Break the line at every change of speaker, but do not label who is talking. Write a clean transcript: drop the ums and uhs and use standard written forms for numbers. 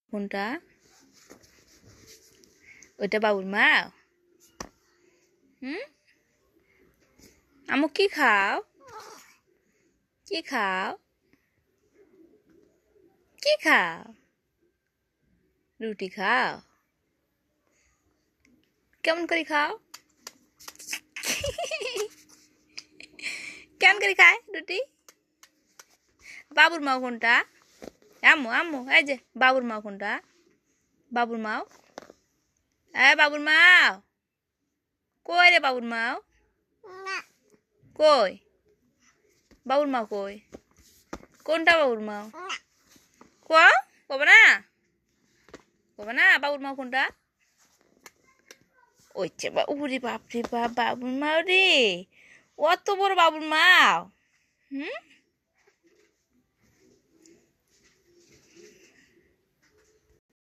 কোনটা? ওইটা বাবুর মা? হুম? আমু কি খাও? কি খাও? কি খাও? রুটি খাও? কেমন করে খাও? কেমন করে খায় রুটি? বাবুর মাও কোনটা? আম্মু আম্মু এই যে বাবুর মা কোনটা? বাবুর মাও? বাবুর মাও কই রে? বাবুর মাও কই? বাবুর মা কই? কোনটা বাবুর মাও? কবে না? কবে না বাবুর মা কোনটা? ওইছে উরে বাপ রে বাপ, বাবুর মাও রে, অত বড় বাবুর মাও। হুম।